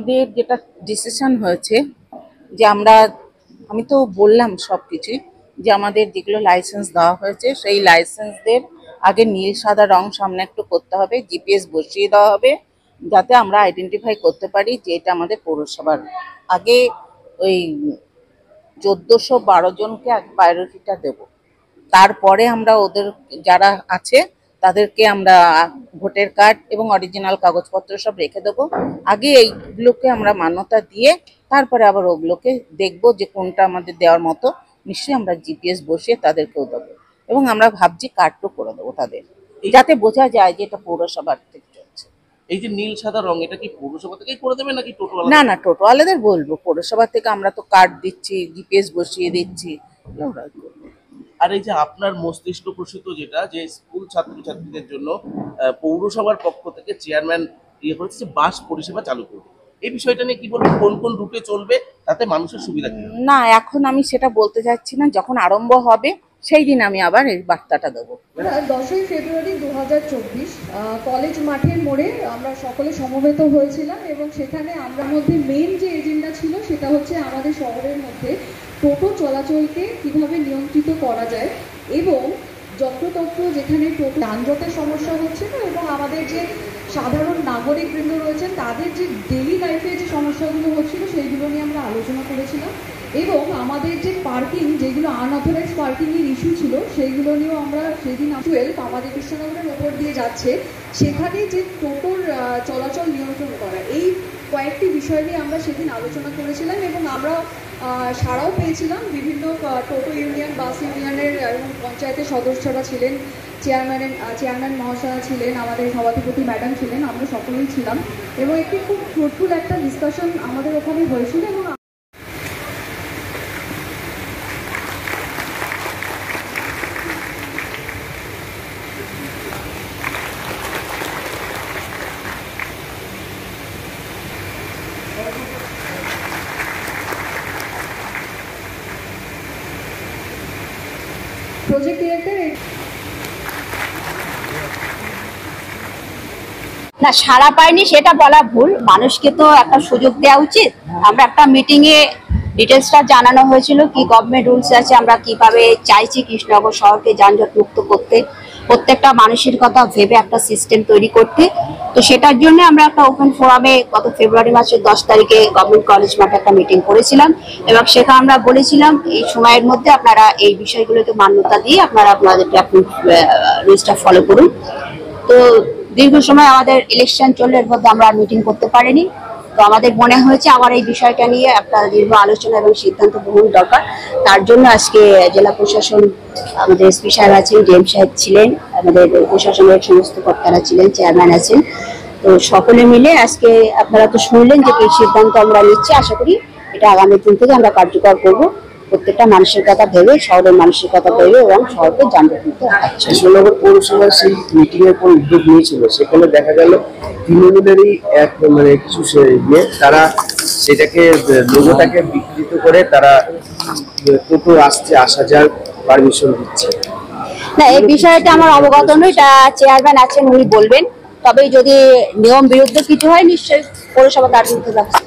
আমাদের যেটা ডিসিশন হয়েছে যে আমি তো বললাম সবকিছু যে আমাদের যেগুলো লাইসেন্স দেওয়া হয়েছে সেই লাইসেন্সদের আগে নীল সাদা রং সামনে একটু করতে হবে, জিপিএস বসিয়ে দেওয়া হবে যাতে আমরা আইডেন্টিফাই করতে পারি যে এটা আমাদের পৌরসভার। আগে ওই 1412 জনকে আগে প্রায়োরিটিটা দেব, তারপরে আমরা ওদের যারা আছে তাদেরকে আমরা ভোটার কার্ড এবং অরিজিনাল কাগজপত্র সব রেখে দেবো। আগে এইগুলোকে আমরা মান্যতা দিয়ে তারপরে আবার ওগুলোকে দেখবো যে কোনটা আমাদের দেওয়ার মতো। নিশ্চয়ই আমরা জিপিএস বসিয়ে তাদেরকেও দেবো এবং আমরা ভাবছি কার্ডও করে দেবো তাদের, যাতে বোঝা যায় যে এটা পৌরসভার থেকে চলছে। এই যে নীল সাদা রং, এটা কি পৌরসভা থেকেই করে দেবে নাকি টোটো? না না, টোটোওয়ালাদের বলবো, পৌরসভা থেকে আমরা তো কার্ড দিচ্ছি, জিপিএস বসিয়ে দিচ্ছি। আর এই যে আপনার মস্তিষ্ক প্রসূত যেটা, যে স্কুল ছাত্রছাত্রীদের জন্য পৌরসভার পক্ষ থেকে চেয়ারম্যান করেছে যে বাস পরিষেবা চালু করবে, এই বিষয়টা নিয়ে কি বলবেন? কোন কোন রুটে চলবে, তাতে মানুষের সুবিধা কি? না, এখন আমি সেটা বলতে চাচ্ছি না, যখন আরম্ভ হবে সেই দিন আমি আবার এই বার্তাটা দেবো। 10ই ফেব্রুয়ারি 2024 কলেজ মাঠের মোড়ে আমরা সকলে সমবেত হয়েছিলাম এবং সেখানে আমরা মধ্যে মেইন যে এজেন্ডা ছিল সেটা হচ্ছে আমাদের শহরের মধ্যে টোটো চলাচলকে কিভাবে নিয়ন্ত্রিত করা যায় এবং যত্রতত্র যেখানে টোটো যানজটের সমস্যা হচ্ছে না এবং আমাদের যে সাধারণ নাগরিকবৃন্দ রয়েছেন তাদের যে ডেলি লাইফে যে সমস্যাগুলো হচ্ছিল সেইগুলো নিয়ে আমরা আলোচনা করেছিলাম এবং আমাদের যে পার্কিং, যেগুলো আনঅথরাইজড পার্কিংয়ের ইস্যু ছিল সেইগুলো নিয়েও আমরা সেদিন 12 আমাদের কৃষ্ণনগরের ওপর দিয়ে যাচ্ছে, সেখানে যে টোটোর চলাচল নিয়ন্ত্রণ করা, এই কয়েকটি বিষয় নিয়ে আমরা সেদিন আলোচনা করেছিলাম এবং আমরা সাড়াও পেয়েছিলাম। বিভিন্ন টোটো ইউনিয়ন, বাস ইউনিয়নের এবং পঞ্চায়েতের সদস্যরা ছিলেন, চেয়ারম্যান মহাশয়া ছিলেন, আমাদের সভাধিপতি ম্যাডাম ছিলেন, আমরা সকলেই ছিলাম এবং একটি খুব ফ্রুটফুল একটা ডিসকাশন আমাদের ওখানে হয়েছিল। এবং প্রজেক্ট ডিরেক্টর না, সাড়া পাইনি সেটা বলা ভুল, মানুষকে তো একটা সুযোগ দেওয়া উচিত। আমরা একটা মিটিংয়ে ডিটেলসটা জানানো হয়েছিল কি গভর্নমেন্ট রুলস আছে, আমরা কিভাবে চাইছি কৃষ্ণনগর শহরকে যানজট মুক্ত করতে, প্রত্যেকটা মানুষের কথা ভেবে একটা সিস্টেম তৈরি করতে। তো সেটার জন্য আমরা একটা ওপেন ফোরামে গত ফেব্রুয়ারি মাসের 10 তারিখে গভর্নমেন্ট কলেজ মাঠে একটা মিটিং করেছিলাম এবং সেখানে আমরা বলেছিলাম এই সময়ের মধ্যে আপনারা এই বিষয়গুলোকে মান্যতা দিয়ে আপনারা আপনাদের ট্রাফিক রুলসটা ফলো করুন। তো দীর্ঘ সময় আমাদের ইলেকশন চললে এর মধ্যে আমরা মিটিং করতে পারিনি। তো আমাদের মনে হয়েছে আবার এই বিষয়টা নিয়ে একটা দীর্ঘ আলোচনা এবং সিদ্ধান্ত গ্রহণ দরকার। তার জন্য আজকে জেলা প্রশাসন, আমাদের এসপি সাহেব আছেন, ডিএম সাহেব ছিলেন, আমাদের প্রশাসনের সমস্ত কর্তারা ছিলেন, চেয়ারম্যান আছেন। তো সকলে মিলে আজকে আপনারা তো শুনলেন যে কি সিদ্ধান্ত আমরা নিচ্ছি। আশা করি এটা আগামী দিন থেকে আমরা কার্যকর করবো, প্রত্যেকটা মানুষের কথা ভেবে, শহরের মানুষের কথা ভেবে এবং শহরকে যানজট মুক্ত রাখছে। কৃষ্ণনগর পৌরসভার সেই মিটিং এর পর উদ্যোগ নিয়েছিল, সেখানে দেখা গেল তৃণমূলেরই এক কিছু তারা সেটাকে লোগোটাকে বিকৃত করে তারা টোটো আসা যাওয়ার পারমিশন দিচ্ছে। না, এই বিষয়টা আমার অবগত নয়, এটা চেয়ারম্যান আছেন উনি বলবেন। তবে যদি নিয়ম বিরুদ্ধে কিছু হয় নিশ্চয়ই পৌরসভা তার বিরুদ্ধে ব্যবস্থা।